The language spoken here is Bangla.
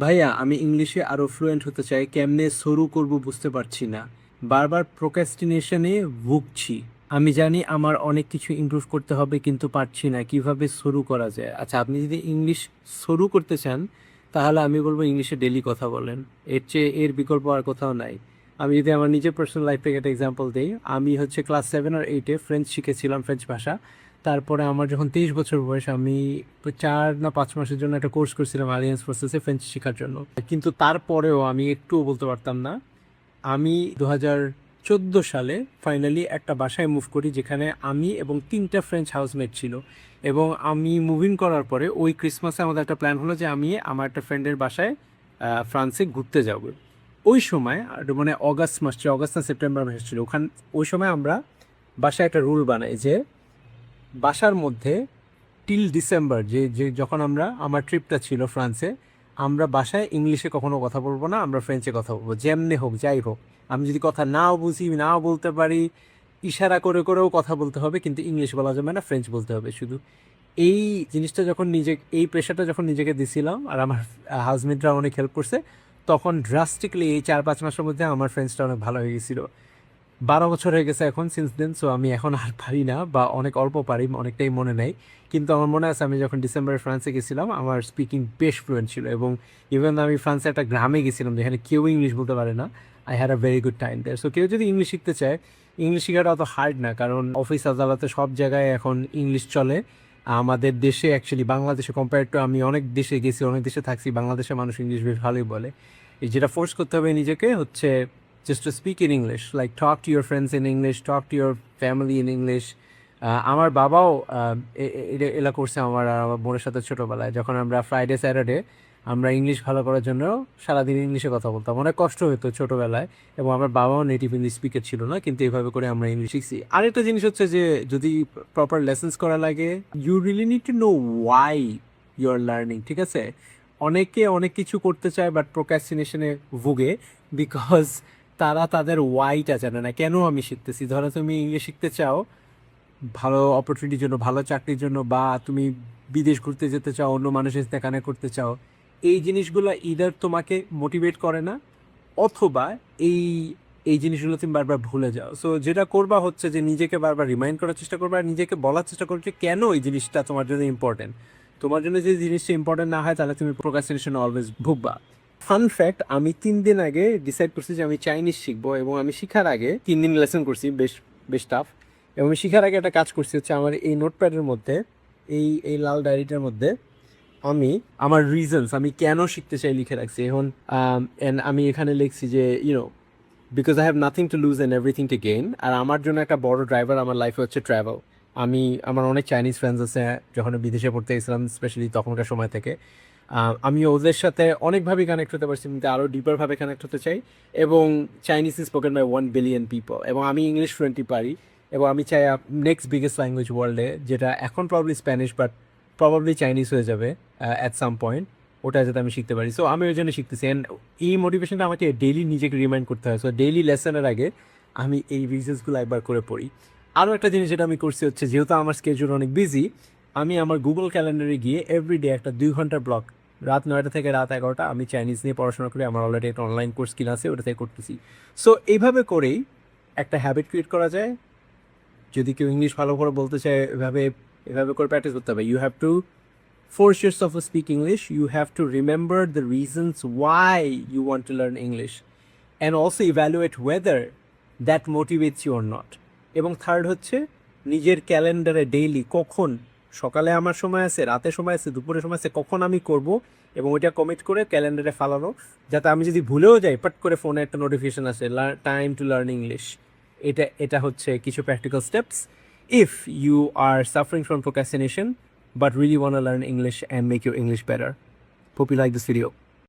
ভাইয়া আমি ইংলিশে আরো ফ্লুয়েন্ট হতে চাই, কেমনে শুরু করব বুঝতে পারছি না। বারবার প্রোক্রাস্টিনেশনে ভুগছি। আমি জানি আমার অনেক কিছু ইমপ্রুভ করতে হবে, কিন্তু পারছি না কিভাবে শুরু করা যায়। আচ্ছা, আপনি যদি ইংলিশ শুরু করতে চান তাহলে আমি বলবো ইংলিশে ডেলি কথা বলেন। এর বিকল্প আর কোথাও নাই। আমি যদি আমার নিজের পার্সোনাল লাইফ থেকে একটা এক্সাম্পল দিই, আমি হচ্ছে ক্লাস 7 আর 8-এ ফ্রেঞ্চ শিখেছিলাম, ফ্রেঞ্চ ভাষা। তারপরে আমার যখন 23 বছর বয়স, আমি 4 না 5 মাসের জন্য একটা কোর্স করছিলাম আলিয়ান্স ফোর্সেসে ফ্রেঞ্চ শেখার জন্য। কিন্তু তারপরেও আমি একটুও বলতে পারতাম না। আমি 2014 সালে ফাইনালি একটা বাসায় মুভ করি, যেখানে আমি এবং 3টা ফ্রেঞ্চ হাউসমেট ছিল। এবং আমি মুভিং করার পরে ওই ক্রিসমাসে আমাদের একটা প্ল্যান হলো যে আমি আমার একটা ফ্রেন্ডের বাসায় ফ্রান্সে ঘুরতে যাব। ওই সময় মানে অগাস্ট মাস ছিল, অগাস্ট না সেপ্টেম্বর মাস ছিল ওই সময় আমরা বাসায় একটা রুল বানাই যে বাসার মধ্যে টিল ডিসেম্বর, যে যখন আমার ট্রিপটা ছিল ফ্রান্সে, আমরা বাসায় ইংলিশে কখনো কথা বলবো না, আমরা ফ্রেঞ্চে কথা বলবো, যেমনি হোক যাই হোক। আমি যদি কথা নাও বুঝি, নাও বলতে পারি, ইশারা করে করেও কথা বলতে হবে, কিন্তু ইংলিশ বলা যাবে না, ফ্রেঞ্চ বলতে হবে শুধু। এই জিনিসটা যখন এই প্রেশারটা যখন নিজেকে দিছিলাম, আর আমার হাউসমেটরা অনেক হেল্প করছে, তখন ড্রাস্টিকলি এই 4-5 মাসের মধ্যে আমার ফ্রেঞ্চটা অনেক ভালো হয়ে গেছিলো। 12 বছর হয়ে গেছে এখন সিন্স দেন, সো আমি এখন আর পারি না, বা অনেক অল্প পারি, অনেকটাই মনে নেই। কিন্তু আমার মনে আছে আমি যখন ডিসেম্বরে ফ্রান্সে গেছিলাম, আমার স্পিকিং বেশ ফ্লুয়েন্ট ছিল। এবং ইভেন আমি ফ্রান্সে একটা গ্রামে গেছিলাম যেখানে কেউ ইংলিশ বলতে পারে না। I had a very good time there. So কেউ যদি ইংলিশ শিখতে চায়, ইংলিশ শেখাটা অত হার্ড না, কারণ অফিস আদালতে সব জায়গায় এখন ইংলিশ চলে। আমাদের দেশে অ্যাকচুয়ালি বাংলাদেশে কম্পেয়ার টু, আমি অনেক দেশে গেছি, অনেক দেশে থাকছি, বাংলাদেশের মানুষ ইংলিশ বেশ ভালোই বলে। এই যেটা ফোর্স করতে হবে নিজেকে হচ্ছে just to speak in English, like talk to your friends in English, talk to your family in English. আমার বাবাও এলা করছে আমার আর আমার বোনের সাথে ছোটোবেলায়, যখন আমরা ফ্রাইডে স্যাটারডে আমরা ইংলিশ ভালো করার জন্য সারাদিন ইংলিশে কথা বলতাম, অনেক কষ্ট হতো ছোটোবেলায়। এবং আমার বাবাও নেটিভ ইংলিশ স্পিকার ছিল না, কিন্তু এইভাবে করে আমরা ইংলিশ শিখছি। আরেকটা জিনিস হচ্ছে যে যদি প্রপার লেসন্স করা লাগে, you really need to know why you are learning, ঠিক আছে? অনেকে অনেক কিছু করতে চায় বাট প্রোক্রাস্টিনেশনে ভুগে, বিকজ তারা তাদের ওয়াইটা জানে না, কেন আমি শিখতেছি। ধরো তুমি ইংলিশ শিখতে চাও ভালো অপরচুনিটির জন্য, ভালো চাকরির জন্য, বা তুমি বিদেশ ঘুরতে যেতে চাও, অন্য মানুষের সাথে কানেক্ট করতে চাও। এই জিনিসগুলো ইদার তোমাকে মোটিভেট করে না, অথবা এই এই জিনিসগুলো তুমি বারবার ভুলে যাও। সো যেটা করবা হচ্ছে যে নিজেকে বারবার রিমাইন্ড করার চেষ্টা করবা, আর নিজেকে বলার চেষ্টা করবে যে কেন এই জিনিসটা তোমার জন্য ইম্পর্টেন্ট। তোমার জন্য যদি জিনিসটা ইম্পর্টেন্ট না হয়, তাহলে তুমি প্রোক্রাস্টিনেশন অলওয়েজ ভুগবা। ফান ফ্যাক্ট, আমি 3 দিন আগে ডিসাইড করছি যে আমি চাইনিজ শিখবো, এবং আমি শিখার আগে 3 দিন লেসন করছি, বেশ বেশ টাফ। এবং আমি শিখার আগে একটা কাজ করছি হচ্ছে আমার এই নোটপ্যাডের মধ্যে, এই এই লাল ডায়েরিটার মধ্যে আমি আমার রিজনস, আমি কেন শিখতে চাই লিখে রাখছি। এখন আমি এখানে লিখছি যে because I have nothing to lose and everything to gain. আর আমার জন্য একটা বড় ড্রাইভার আমার লাইফে হচ্ছে ট্রাভেল। আমার অনেক চাইনিজ ফ্রেন্ডস আছে, যখন বিদেশে পড়তে গেছিলাম স্পেশালি তখনকার সময় থেকে। আমি ওদের সাথে অনেকভাবেই কানেক্ট হতে পারছি, কিন্তু আরও ডিপারভাবে কানেক্ট হতে চাই। এবং Chinese is spoken by 1 billion people, এবং আমি ইংলিশ ফ্লুয়েন্টলি পারি। এবং আমি চাই নেক্সট বিগেস্ট ল্যাঙ্গুয়েজ ওয়ার্ল্ডে, যেটা এখন probably Spanish, but probably Chinese হয়ে যাবে অ্যাট সাম পয়েন্ট, ওটা যাতে আমি শিখতে পারি। সো আমি ওই জন্য শিখতেছি, অ্যান্ড এই মোটিভেশনটা আমাকে ডেইলি নিজেকে রিমাইন্ড করতে হয়। সো ডেইলি লেসনের আগে আমি এই রিজনসগুলো একবার করে পড়ি। আরও একটা জিনিস যেটা আমি করছি হচ্ছে, যেহেতু আমার স্কেজুল অনেক বিজি, আমি আমার গুগল ক্যালেন্ডারে গিয়ে এভরিডে একটা 2 ঘন্টার ব্লক, রাত 9টা থেকে রাত 11টা আমি চাইনিজ নিয়ে পড়াশোনা করি। আমার অলরেডি একটা অনলাইন কোর্স কিনা আছে, ওটা থেকে করতেছি। সো এইভাবে করেই একটা হ্যাবিট ক্রিয়েট করা যায়। যদি কেউ ইংলিশ ভালো করে বলতে চায়, এভাবে এভাবে করে প্র্যাকটিস করতে হবে। You have to force yourself to speak English. You have to remember the reasons why you want to learn English, and also evaluate whether that motivates you or not. এবং থার্ড হচ্ছে নিজের ক্যালেন্ডারে ডেইলি কখন, সকালে আমার সময় আছে, রাতে সময় আছে, দুপুরে সময় আছে, কখন আমি করব, এবং ওইটা কমিট করে ক্যালেন্ডারে ফালানো, যাতে আমি যদি ভুলেও যাই, পাট করে ফোনে একটা নোটিফিকেশন আসে টাইম টু লার্ন ইংলিশ। এটা হচ্ছে কিছু practical steps if you are suffering from procrastination but really want to learn English and make your English better. Hope you like this video.